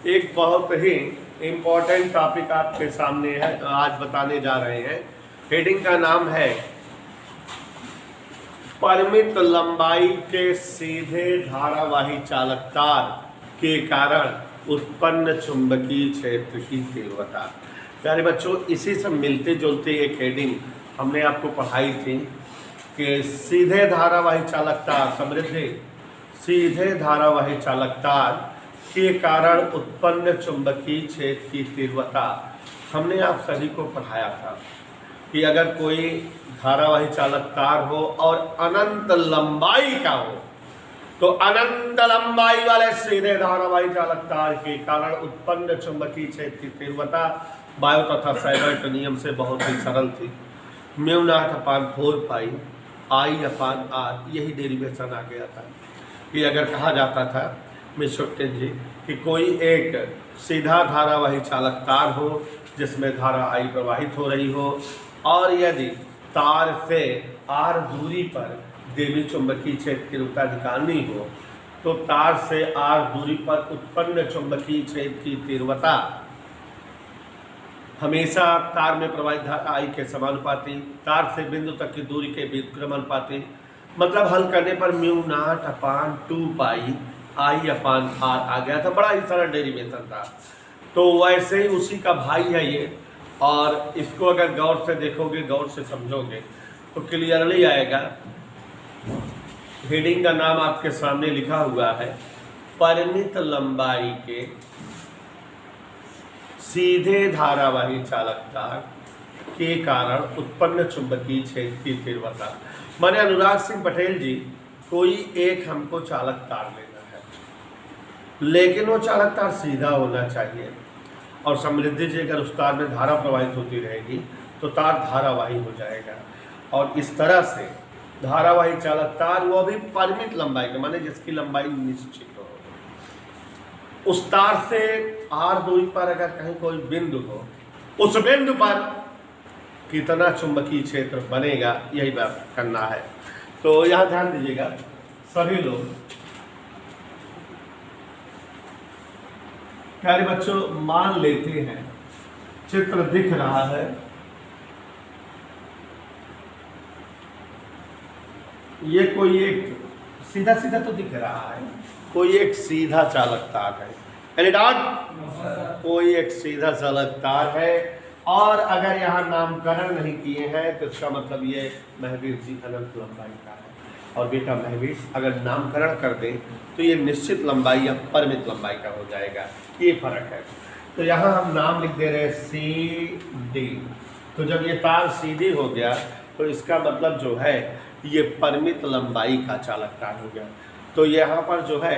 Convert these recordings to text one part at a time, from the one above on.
एक बहुत ही important topic आपके सामने है, आज बताने जा रहे हैं। हेडिंग का नाम है परिमित लंबाई के सीधे धारावाही चालक तार के कारण उत्पन्न चुंबकीय क्षेत्र की तीव्रता। प्यारे बच्चों, इसी से मिलते जुलते एक हेडिंग हमने आपको पढ़ाई थी कि सीधे धारावाही चालक तार समृद्धि सीधे धारावाही चालक तार के कारण उत्पन्न चुंबकीय क्षेत्र की तीव्रता। हमने आप सभी को पढ़ाया था कि अगर कोई धारावाही चालक तार हो और अनंत लंबाई का हो तो अनंत लंबाई वाले सीधे धारावाही चालक तार के कारण उत्पन्न चुंबकीय क्षेत्र की तीव्रता बायो तथा साइबर्ट नियम से बहुत ही सरल थी। Mu naught upon 4 pi I upon R, यही डेरिवेशन आ गया था कि अगर कहा जाता था मिस्टर जी कि कोई एक सीधा धारावाही चालक तार हो जिसमें धारा आई प्रवाहित हो रही हो और यदि तार से आर दूरी पर देवी चुंबकीय क्षेत्र की तीव्रता निकालनी हो तो तार से आर दूरी पर उत्पन्न चुंबकीय क्षेत्र की तीव्रता हमेशा तार में प्रवाहित धारा आई के समानुपाती, तार से बिंदु तक की दूरी के व्युत्क्रमानुपाती। मतलब हल करने पर mu naught upon 2 pi I upon R आ गया था। बड़ा ही सरल डेरिवेशन था। तो वैसे ही उसी का भाई है ये, और इसको अगर गौर से देखोगे, गौर से समझोगे तो क्लियरली आएगा। हेडिंग का नाम आपके सामने लिखा हुआ है परिमित लंबाई के सीधे धारावाही चालक तार के कारण उत्पन्न चुंबकीय क्षेत्र की तीव्रता। माने अनुराग सिंह पटेल जी, कोई एक हमको चालक तार लेना है, लेकिन वो चालक तार सीधा होना चाहिए और समृद्धि जी अगर उस तार में धारा प्रवाहित होती रहेगी तो तार धारावाही हो जाएगा। और इस तरह से धारावाही चालक तार वो भी परिमित लंबाई का, माने जिसकी लंबाई निश्चित हो, उस तार से आर दूरी पर अगर कहीं कोई बिंदु हो, उस बिंदु पर कितना चुंबकीय क्षेत्र बनेगा, यही बात करना है। तो यहाँ ध्यान दीजिएगा सभी लोग। प्यारे बच्चों, मान लेते हैं चित्र दिख रहा है, ये कोई एक सीधा सीधा तो दिख रहा है, कोई एक सीधा चालक तार है, एनी डाउट? कोई एक सीधा चालक तार है और अगर यहाँ नामकरण नहीं किए हैं तो इसका मतलब ये महावीर जी अनंत लंबाई का है। और बेटा महावीर अगर नामकरण कर दें तो ये निश्चित लंबाई या परिमित लंबाई का हो जाएगा, ये फर्क है। तो यहाँ हम नाम लिख दे रहे हैं सी डी। तो जब ये तार सीधी हो गया तो इसका मतलब जो है ये परिमित लंबाई का चालक तार हो गया। तो यहाँ पर जो है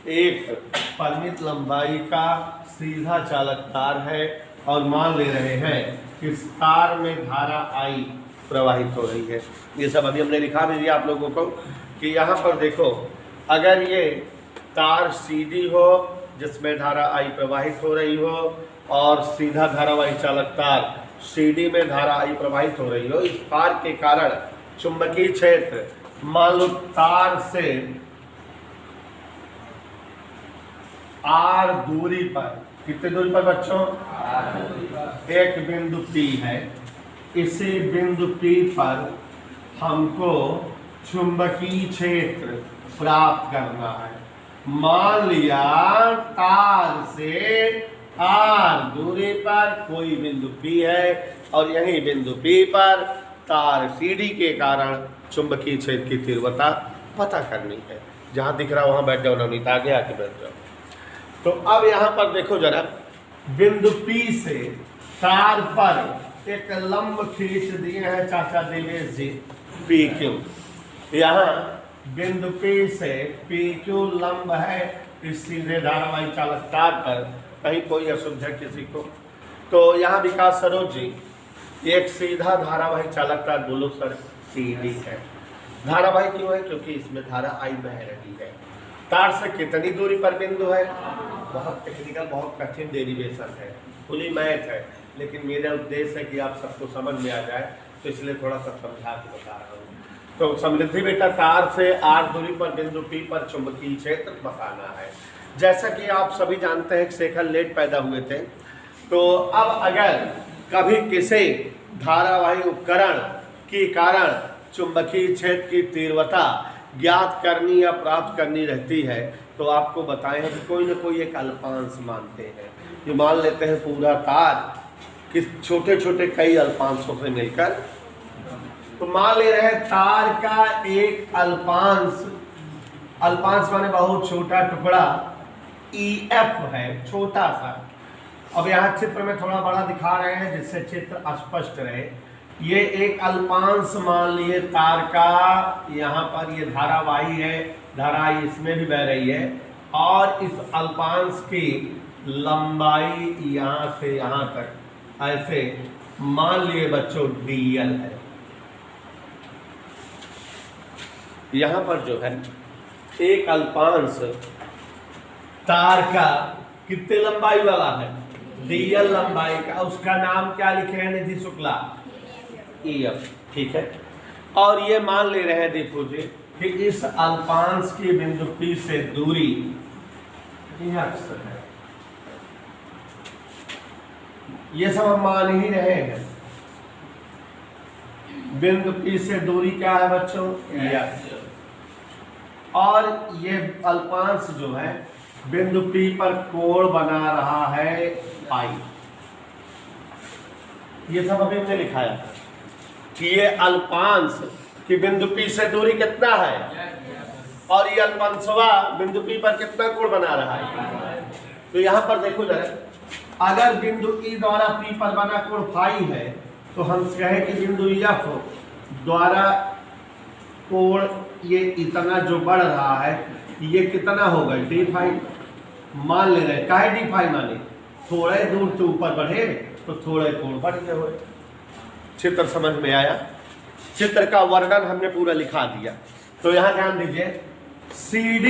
एक परिमित लंबाई का सीधा चालक तार है और मान ले रहे हैं कि इस तार में धारा आई प्रवाहित हो रही है। ये सब अभी हमने लिखा भी दिया आप लोगों को कि यहाँ पर देखो, अगर ये तार सीधी हो जिसमें धारा आई प्रवाहित हो रही हो और सीधा धारावाही चालक तार सीडी में धारा आई प्रवाहित हो रही हो, इस तार के कारण चुंबकीय क्षेत्र मान लो तार से आर दूरी पर, कितने दूरी पर बच्चों? एक बिंदु P है, इसी बिंदु P पर हमको चुंबकीय क्षेत्र प्राप्त करना है। मान लिया तार से आर दूरी पर कोई बिंदु P है और यही बिंदु P पर तार सीडी के कारण चुंबकीय क्षेत्र की तीव्रता पता करनी है। जहाँ दिख रहा वहाँ बैठ जाओ, नवनीत आगे आके बैठ जाओ। तो अब यहाँ पर देखो जरा, बिंदु P से तार पर एक लंब खींच दिए हैं चाचा दिनेश जी, PQ। यहाँ बिंदु P से PQ लंब है इस सीधे धारावाही चालक तार पर। कहीं कोई असुविधा किसी को? तो यहाँ विकास सरोज जी, एक सीधा धारावाही चालक तार बोलो सर CD है। धारावाही क्यों है? क्योंकि इसमें धारा आई बह रही है। तार से कितनी दूरी पर बिंदु है? बहुत टेक्निकल, बहुत कठिन डेरिवेशन है, खुली मैथ है, लेकिन मेरा उद्देश्य है कि आप सबको समझ में आ जाए, तो इसलिए थोड़ा सा समझा के बता रहा हूँ। तो समृद्धि बेटा, तार से आर दूरी पर बिंदु P पर चुंबकीय क्षेत्र बताना है। जैसा कि आप सभी जानते हैं कि शेखर लेट पैदा हुए थे, तो अब अगर कभी किसी धारावाही उपकरण के कारण चुंबकीय क्षेत्र की तीव्रता ज्ञात करनी या प्राप्त करनी रहती है तो आपको बताएं कि कोई ना कोई एक अल्पांश मानते हैं। ये मान लेते हैं पूरा तार कि छोटे छोटे कई अल्पांशों से मिलकर, तो मान ले रहे हैं तार का एक अल्पांश, अल्पांश माने बहुत छोटा टुकड़ा EF है, छोटा सा। अब यहाँ चित्र में थोड़ा बड़ा दिखा रहे हैं जिससे चित्र स्पष्ट रहे। ये एक अल्पांश मान लिए तार का, यहाँ पर ये धारावाही है, धारा इसमें भी बह रही है, और इस अल्पांश की लंबाई यहाँ से यहाँ तक ऐसे मान लिए बच्चों DL है। यहाँ पर जो है एक अल्पांश तार का कितने लंबाई वाला है, DL लंबाई का, उसका नाम क्या लिखे हैं निधि शुक्ला, EF, ठीक है। और ये मान ले रहे हैं देखो जी कि इस अल्पांश की बिंदु P से दूरी x है, ये सब हम मान ही रहे हैं। बिंदु P से दूरी क्या है बच्चों, x, और ये अल्पांश जो है बिंदु P पर कोण बना रहा है पाई। ये सब अभी हमने लिखाया था कि ये अल्पांश की बिंदु P से दूरी कितना है और ये अल्पांशवा बिंदु P पर कितना कोण बना रहा है। तो यहाँ पर देखो जरा, अगर बिंदु E द्वारा P पर बना कोण फाई है तो हम कहें कि बिंदु F द्वारा कोण ये इतना जो बढ़ रहा है ये कितना होगा, D फाई मान ले रहे। काहे D फाई माने, थोड़े दूर से ऊपर बढ़े तो थोड़े कोण बढ़ गए हुए। चित्र समझ में आया? चित्र का वर्णन हमने पूरा लिखा दिया। तो यहाँ ध्यान दीजिए, CD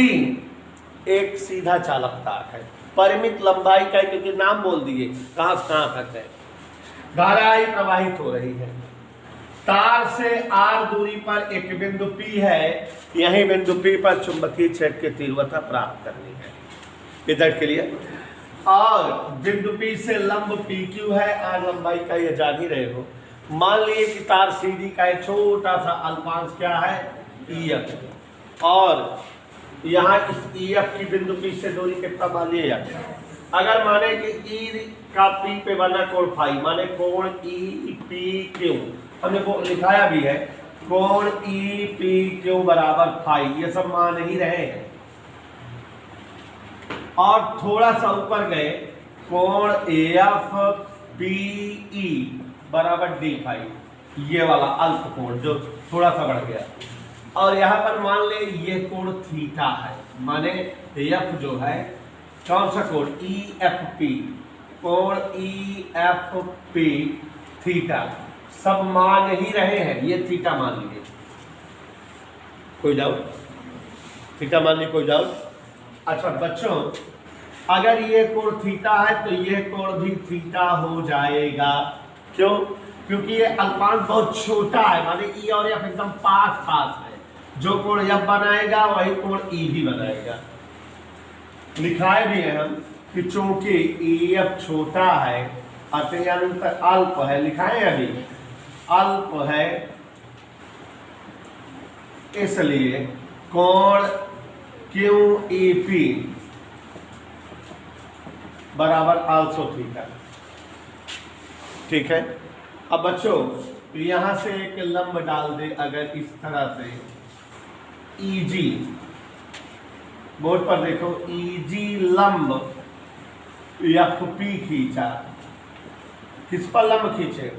एक सीधा चालक तार है, परिमित लंबाई का, क्योंकि नाम बोल दिए कहाँ से कहाँ तक है, धाराएं प्रवाहित हो रही है। तार से R दूरी पर एक बिंदु P है, यही बिंदु P पर चुंबकीय क्षेत्र की तीव्रता प्राप्त करनी है इधर के लिए। और बिंदु P से लंब PQ है, R लंबाई का, ये जान ही रहे हो। मान लिए कि तार CD का एक छोटा सा अल्पांश क्या है, EF, और यहाँ इस EF की बिंदु P से दूरी कितना मान लिए जाए। अगर माने कि E का P पे बना कोण फाई, माने कोण EPQ, हमने वो लिखाया भी है, कोण EPQ बराबर फाई, ये सब मान ही रहे हैं। और थोड़ा सा ऊपर गए, कोण AFPE बराबर D फाई, ये वाला अल्प कोण जो थोड़ा सा बढ़ गया। और यहाँ पर मान ले ये कोण थीटा है, माने F जो है कौन सा कोण, EFP, कोण EFP थीटा, सब मान ही रहे हैं। ये थीटा मान लीजिए, कोई डाउट, थीटा मान लीजिए, कोई डाउट। अच्छा बच्चों, अगर ये कोण थीटा है तो ये कोण भी थीटा हो जाएगा। क्यों? क्योंकि ये अल्पांश बहुत छोटा है, माने E और F एकदम पास पास है। जो कोण F बनाएगा वही कोण E भी बनाएगा। लिखाए भी है हम कि चूंकि EF छोटा है, अत्यंत अल्प है, लिखाए अभी अल्प है, इसलिए कोण QEP बराबर आल्सो थीटा, ठीक है। अब बच्चों यहां से एक लंब डाल दे, अगर इस तरह से EG, बोर्ड पर देखो, EG लंब FP खींचा, किस पर लंब खींचे,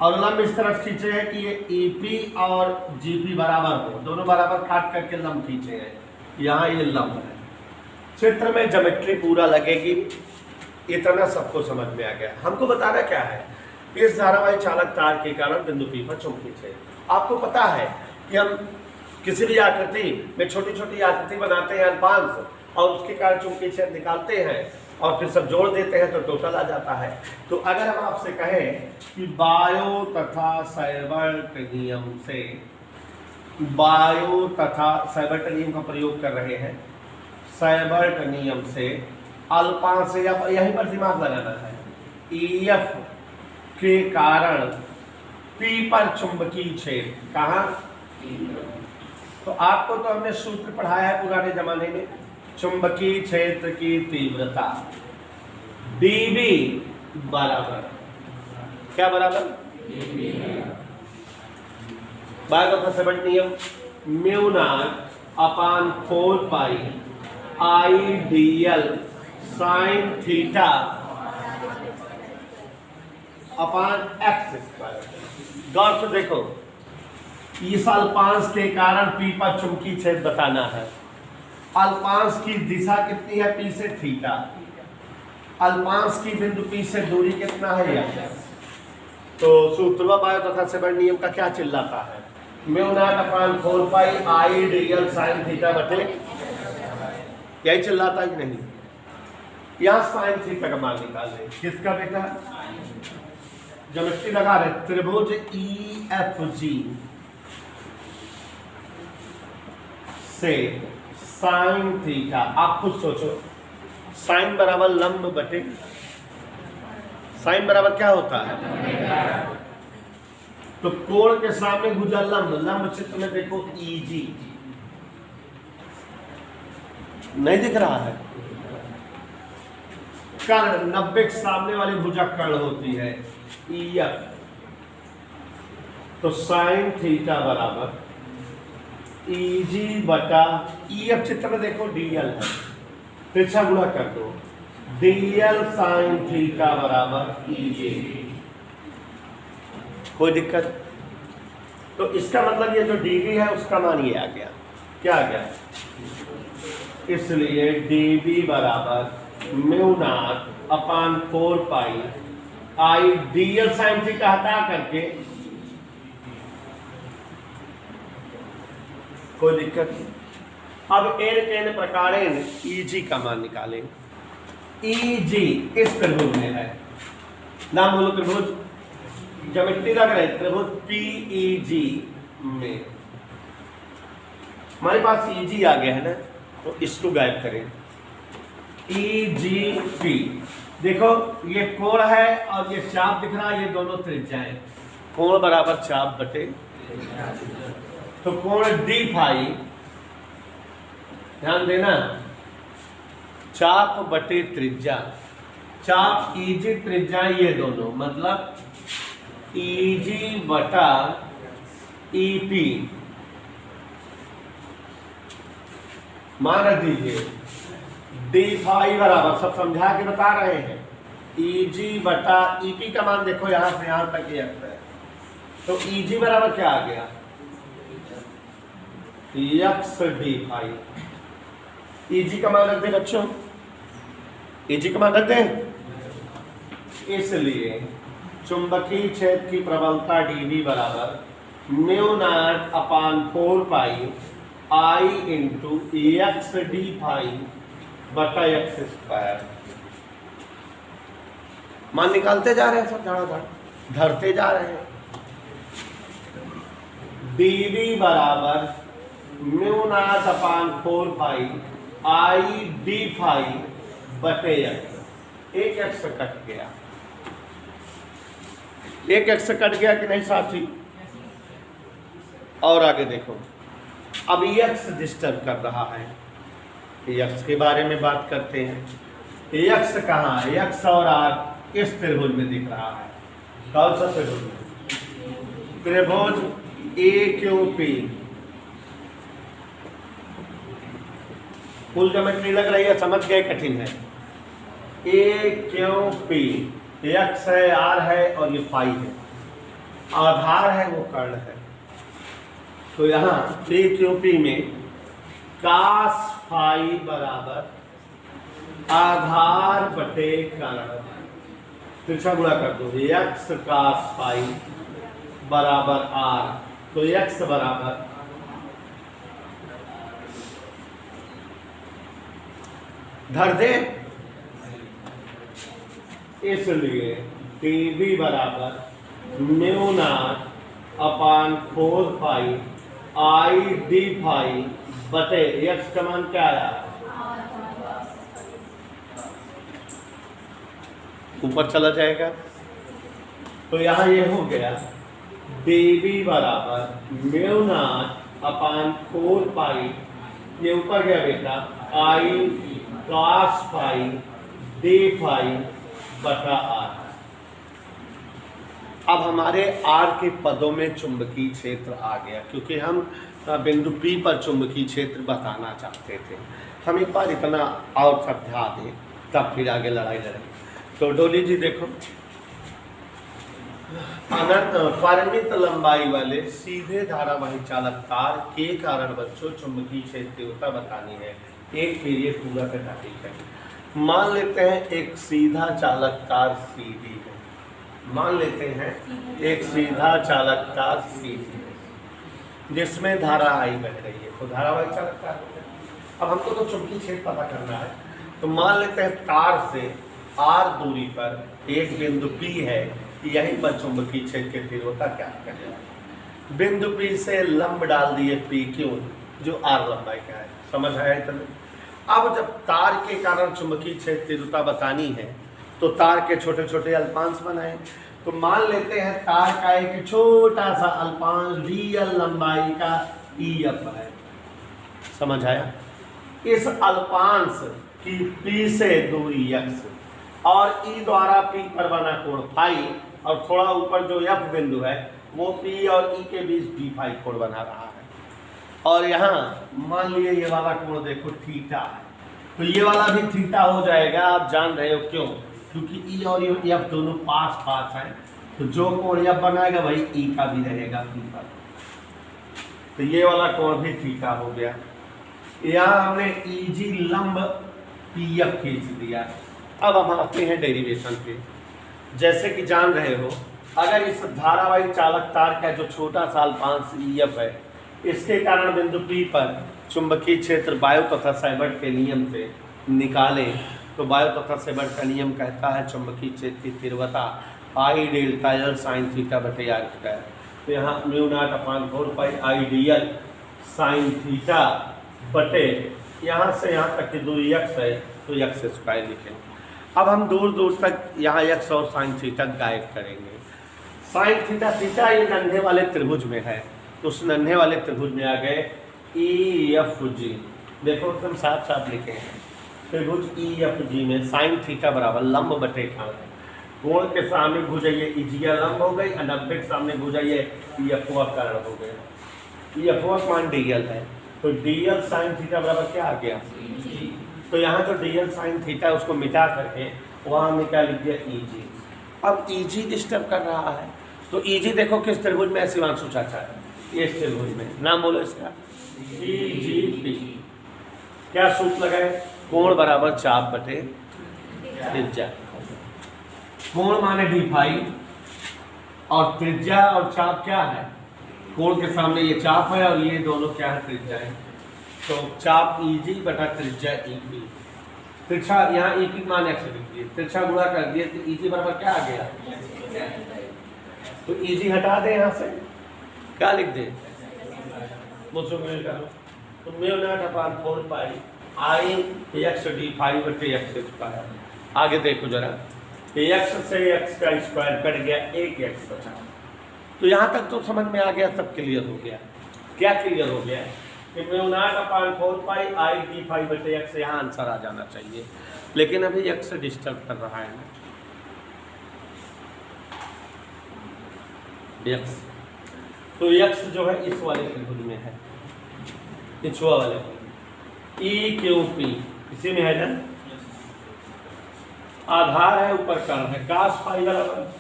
और लंब इस तरफ खींचे हैं कि ये EP और GP बराबर हो, दोनों बराबर काट करके लंब खींचे हैं। यहाँ ये लंब है। चित्र में ज्योमेट्री पूरा लगेगी, इतना सबको समझ में आ गया। हमको बताना क्या है, इस धारावाही चालक तार के कारण बिंदु P पर चुंबकीय क्षेत्र। आपको पता है कि हम किसी भी आकृति में छोटी छोटी आकृति बनाते हैं अल्पांश, और उसके कारण चुंबकीय क्षेत्र निकालते हैं और फिर सब जोड़ देते हैं तो टोटल आ जाता है। तो अगर हम आपसे कहें कि बायो तथा सैबर्ट नियम से, बायो तथा सैबर्ट नियम का प्रयोग कर रहे हैं, सैबर्ट नियम से अल्पांश यहीं पर दिमाग लगाना है। EF के कारण P पर चुंबकीय क्षेत्र कहाँ? तो आपको तो हमने सूत्र पढ़ाया है पुराने जमाने में, चुंबकीय क्षेत्र की तीव्रता dB बराबर क्या बराबर? बायोट नियम mu naught upon 4 pi IDL sine theta upon x square. गौर से देखो, इस अल्पांश के कारण P पर चुंबकीय क्षेत्र बताना है। अल्पांश की दिशा कितनी है? P से थीटा। अल्पांश की बिंदु P से दूरी कितना है? x। तो सूत्र बायोट नियम का क्या चिल्लाता है? Mu naught upon 4 pi IDL sine theta बटे, यही चिल्लाता है कि नहीं? यहाँ साइन थीटा का मान निकाल ले। किसका बेटा? ज्योमेट्री लगा रहे, त्रिभुज EFG से साइन थीटा। आप खुद सोचो, साइन बराबर लंब बटे, साइन बराबर क्या होता है? तो कोण के सामने भुजा लंब, लंब चित्र में देखो EG नहीं दिख रहा है? कर्ण 90 के सामने वाली भुजा कर्ण होती है EF। तो साइन थीटा बराबर EG बटा EF चित्र में देखो DL है, तिरछा गुणा कर दो, DL साइन थीटा बराबर EG। कोई दिक्कत? तो इसका मतलब ये जो dB है उसका मान ये आ गया। क्या आ गया? इसलिए dB बराबर mu naught upon 4 pi IDL sine theta हटा करके, कोई दिक्कत? अब n प्रकारेण EG का मान निकालें। EG इस त्रिभुज में है, नाम बोलो त्रिभुज, ज्योमेट्री लग रहे त्रिभुज PEG में। हमारे पास EG आ गया है ना, तो इसको गायब करें। EGP देखो, ये कोण है और ये चाप दिख रहा है, ये दोनों त्रिज्याएं, कोण बराबर चाप बटे, तो कोण D फाई, ध्यान देना, चाप बटे त्रिज्या, चाप EG त्रिज्या ये दोनों, मतलब EG बटा EP। मान दीजिए D फाई बराबर, सब समझा के बता रहे हैं, EG बटा EP का मान देखो यहां से यहां तक ये है, तो EG बराबर क्या आ गया? x D phi. EG का मान रख दे बच्चों, EG का मान रख दें। इसलिए चुंबकीय क्षेत्र की प्रबलता dB बराबर mu naught upon 4 pi I into x D phi बटा x स्क्वायर। मान निकालते जा रहे हैं, सब धड़ाधड़ धरते जा रहे हैं। dB बराबर mu naught upon 4 pi I D phi बटे x। एक x कट गया, एक x कट गया कि नहीं साथी? और आगे देखो, अब x डिस्टर्ब कर रहा है, x के बारे में बात करते हैं। x कहाँ है? x और r इस त्रिभुज में दिख रहा है। कौन सा त्रिभुज? त्रिभुज AQP। फुल ज्योमेट्री लग रही है, समझ गए? कठिन है। AQP, x है, r है और ये फाई है, आधार है वो कर्ण है। तो यहाँ AQP में कास फाई बराबर आधार बटे कर्ण, तिरछा गुणा कर दो, x कास फाई बराबर r। तो x बराबर धर दे, इसलिए dB बराबर mu naught upon 4 pi I D phi बटे x का मान क्या आया? ऊपर चला जाएगा। तो यहाँ ये हो गया dv बराबर म्यू नॉट अपान 4 पाई, ये ऊपर गया बेटा आई cos पाई d पाई बटा r। अब हमारे r के पदों में चुंबकीय क्षेत्र आ गया, क्योंकि हम बिंदु P पर चुंबकीय क्षेत्र बताना चाहते थे। हम एक बार इतना और समझा दें तब फिर आगे लड़ाई लड़ेंगे। तो डोली जी देखो, अनंत परिमित लंबाई वाले सीधे धारावाही चालक तार के कारण बच्चों चुंबकीय क्षेत्र तीव्रता बतानी है। एक पीरियड पूरा करना, ठीक है। मान लेते हैं एक सीधा चालक तार सीधी है, मान लेते हैं एक सीधा चालक तार सीधी है जिसमें धारा आई बह रही है, तो धारावाही चालक तार हो गया। अब हमको तो चुंबकीय क्षेत्र पता करना है, तो मान लेते हैं तार से r दूरी पर एक बिंदु P है, यहीं पर चुंबकीय क्षेत्र की तीव्रता क्या करेगा। बिंदु P से लंब डाल दिए P क्यों, जो r लंबाई का है। समझ आया इतना? अब जब तार के कारण चुंबकीय क्षेत्र तीव्रता बतानी है तो तार के छोटे छोटे अल्पांश बनाए। तो मान लेते हैं तार का एक छोटा सा अल्पांश dl लंबाई का EF है। समझ आया? इस अल्पांश की P से दूरी x और E द्वारा P पर बना कोण फाई, और थोड़ा ऊपर जो F बिंदु है वो P और E के बीच d फाई कोण बना रहा है। और यहाँ मान लिए ये वाला कोण देखो थीटा है, तो ये वाला भी थीटा हो जाएगा। आप जान रहे हो क्यों? क्योंकि E और F दोनों पास पास हैं, तो जो कोण F बनाएगा वही E का भी रहेगा P पर, तो ये वाला कोण भी थीटा हो गया। यहाँ हमने EG लंब PF खींच दिया। अब हम आते हैं डेरिवेशन पे। जैसे कि जान रहे हो, अगर इस धारावाही चालक तार का जो छोटा सा अल्पांश EF है, इसके कारण बिंदु P पर चुंबकीय क्षेत्र बायो तथा सेबर्ट के नियम से निकालें, तो बायो तथा सेबर्ट का नियम कहता है चुंबकीय क्षेत्र की तीव्रता आई डेल्टा एल साइन थीटा बटे आर स्क्वायर। तो यहाँ mu naught upon 4 pi I D L sine theta बटे, यहाँ से यहाँ तक की दूरी x है तो x स्क्वायर लिखें। अब हम दूर दूर तक यहाँ x और साइन थीटा गायब करेंगे। साइन थीटा थीटा ये नन्हे वाले त्रिभुज में है, तो उस नन्हे वाले त्रिभुज में आ गए EFG। देखो एकदम साफ साफ लिखे हैं, त्रिभुज EFG में साइन थीटा बराबर लंब बटे कोण, कोण के सामने भुजा ये EG लंब हो गई, 90 के सामने भुजा ये EFO कर्ण हो गया। EFO मान DL है, तो DL साइन थीटा बराबर क्या आ गया, तो यहाँ जो DL साइन थीटा है उसको मिटा करके वहाँ हमने क्या लिख दिया EG। अब EG डिस्टर्ब कर रहा है, तो EG देखो किस त्रिभुज में है शिवांशु चाचा, ये त्रिभुज में, नाम बोलो इसका EGP। क्या सूत्र लगाए, कोण बराबर चाप बटे त्रिज्या। कोण माने d फाई और त्रिज्या और चाप क्या है, कोण के सामने ये चाप है और ये दोनों क्या है, त्रिज्या है। तो चाप EG बटा त्रिज्या EP। त्रिज्या यहाँ EP मान x लिख दिए, त्रिज्या गुणा कर दिए तो EG बराबर क्या आ गया, तो EG हटा दे, यहाँ से क्या लिख दे, मुझसे मिल करो, तो म्यू नॉट अपान 4 पाई आई x d फाई बटे x स्क्वायर। आगे देखो जरा, x से x का स्क्वायर कट गया, एक x बचा। तो यहाँ तक तो समझ में आ गया, सब क्लियर हो गया। क्या क्लियर हो गया कि म्यू नॉट अपान 4 पाई आई d फाई बटे x, यहाँ आंसर आ जाना चाहिए, लेकिन अभी x डिस्टर्ब कर रहा है ना, x। तो x जो है इस वाले त्रिभुज में है, पिछुआ वाले EQP इसी में है ना, आधार है ऊपर कर्ण है, cos फाई बराबर,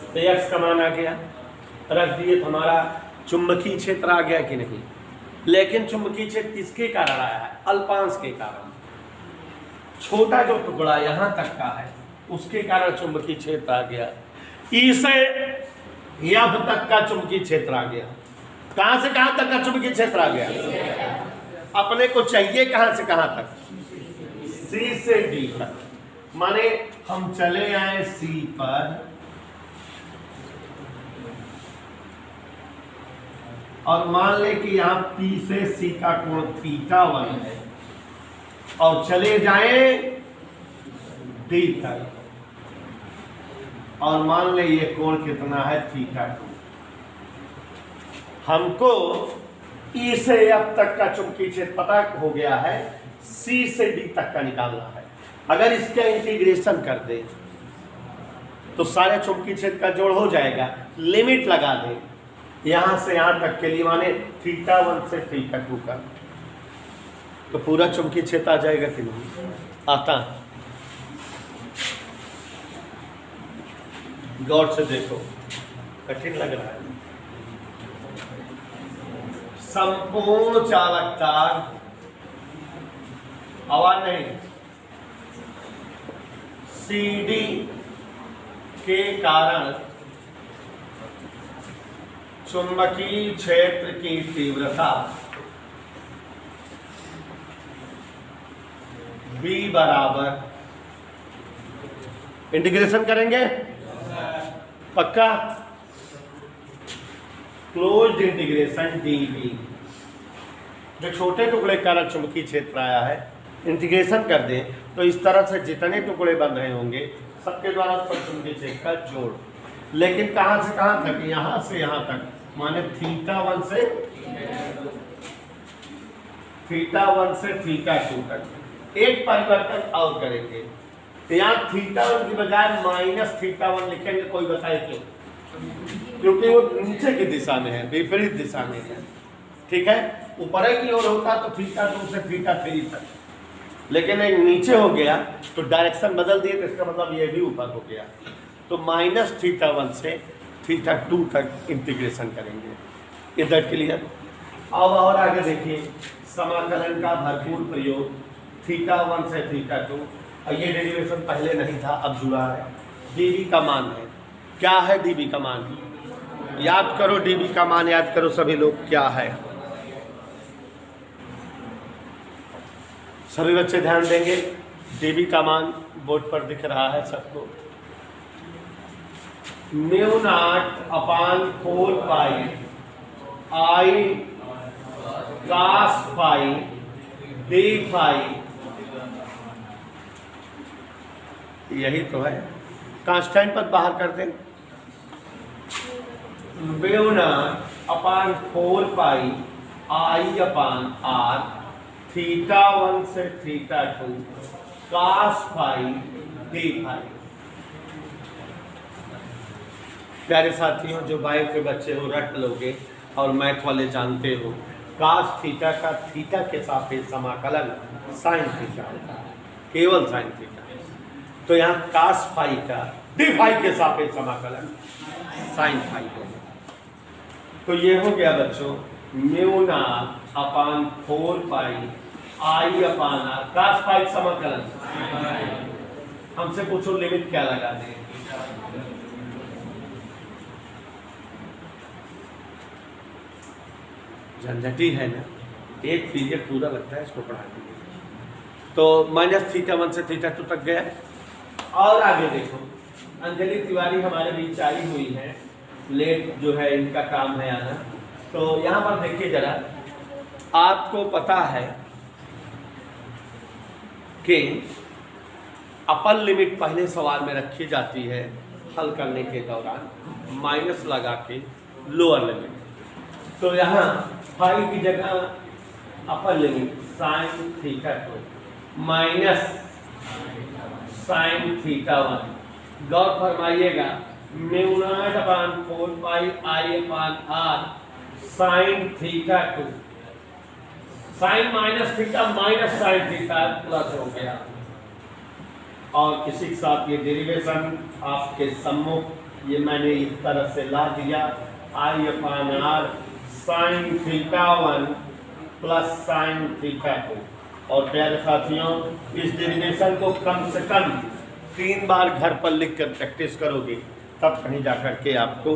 तो x का मान आ गया, रख दिए, तो हमारा चुंबकीय क्षेत्र आ गया कि नहीं। लेकिन चुंबकीय क्षेत्र किसके कारण आया है, अल्पांश के कारण। छोटा जो टुकड़ा यहाँ तक का है उसके कारण चुंबकीय क्षेत्र आ गया, E से F तक का चुंबकीय क्षेत्र आ गया। कहां से कहां तक का चुंबकीय क्षेत्र आ गया, अपने को चाहिए कहां से कहां तक, C से D तक। माने हम चले आए C पर और मान ले कि यहाँ P से C का कोण थीटा 1 है, और चले जाएं डी तक, और मान ले ये कोण कितना है थीटा 2। हमको ई से एफ तक का चुंबकीय क्षेत्र पता हो गया है, सी से डी तक का निकालना है। अगर इसका इंटीग्रेशन कर दे तो सारे चुंबकीय क्षेत्र का जोड़ हो जाएगा। लिमिट लगा दे यहां से यहां तक के लिए, माने थीटा 1 से थीटा 2 का, तो पूरा चुंबकीय क्षेत्र आ जाएगा कि नहीं? आता। गौर से देखो, कठिन लग रहा है। संपूर्ण चालकता, आवाज नहीं, CD के कारण चुंबकीय क्षेत्र की तीव्रता B बराबर, इंटीग्रेशन करेंगे पक्का, क्लोज्ड इंटीग्रेशन dV। जो छोटे टुकड़े के कारण चुंबकीय क्षेत्र आया है, इंटीग्रेशन कर दें तो इस तरह से जितने टुकड़े बन रहे होंगे सबके द्वारा चुंबकीय क्षेत्र का जोड़। लेकिन कहां से कहां तक? यहां से यहां तक, माने थीटा 1 से थीटा 2 तक। एक परिवर्तन और करेंगे, तो यहाँ थीटा 1 की बजाय माइनस थीटा 1 लिखेंगे। कोई बताए क्यों? क्योंकि वो नीचे की दिशा में है, विपरीत दिशा में है। ठीक है, ऊपर की ओर होता तो थीटा 2 से थीटा 3 तक, लेकिन एक नीचे हो गया तो डायरेक्शन बदल दिए, तो इसका मतलब ये भी ऊपर हो गया। तो माइनस थीटा 1 से थीटा 2 तक इंटीग्रेशन करेंगे। इधर क्लियर? अब और आगे देखिए, समाकलन का भरपूर प्रयोग, थीटा 1 से थीटा 2, और ये डेरिवेशन पहले नहीं था, अब जुड़ा है। डीबी का मान है, क्या है डीबी का मान? याद करो, डीबी का मान याद करो सभी लोग, क्या है? सभी बच्चे ध्यान देंगे। डीबी का मान बोर्ड पर दिख रहा है सबको, mu naught upon 4 pi I cos pi D phi, यही तो है। कांस्टेंट पद बाहर कर दें, mu naught upon 4 pi I upon R theta 1 से theta 2 cos phi D phi. प्यारे साथियों, जो बायो के बच्चे हो रट लोगे और मैथ वाले जानते हो, कास थीटा का थीटा के सापेक्ष समाकलन साइन थीटा होता है, केवल साइन थीटा। तो यहाँ कास फाई का डी फाई के सापेक्ष समाकलन साइन फाई होगा। तो ये हो गया बच्चों, mu naught upon 4 pi I upon R, cos phi समाकलन। हमसे पूछो लिमिट क्या लगा दें? झंझटी है ना, एक पीरियड पूरा लगता है इसको पढ़ाने के लिए। तो माइनस थीटा 1 से थीटा 2 तक गया। और आगे देखो, अंजलि तिवारी हमारे बीच आई हुई है, लेट जो है इनका काम है आना। तो यहाँ पर देखिए जरा, आपको पता है कि अपर लिमिट पहले सवाल में रखी जाती है हल करने के दौरान, माइनस लगा के लोअर लिमिट। तो यहाँ फाई की जगह upper limit sine theta 2 minus sine theta 1। गौर फरमाइएगा, mu naught upon 4 pi I upon R sine theta 2, sine minus theta minus sine theta plus हो गया। और इसी के साथ ये डेरिवेशन आपके सम्मुख ये मैंने इस तरह से ला दिया, I upon R sine theta 1 plus sine theta 2। और प्यारे साथियों, इस डेरिवेशन को कम से कम 3 बार घर पर लिख कर प्रैक्टिस करोगे, तब कहीं जाकर के आपको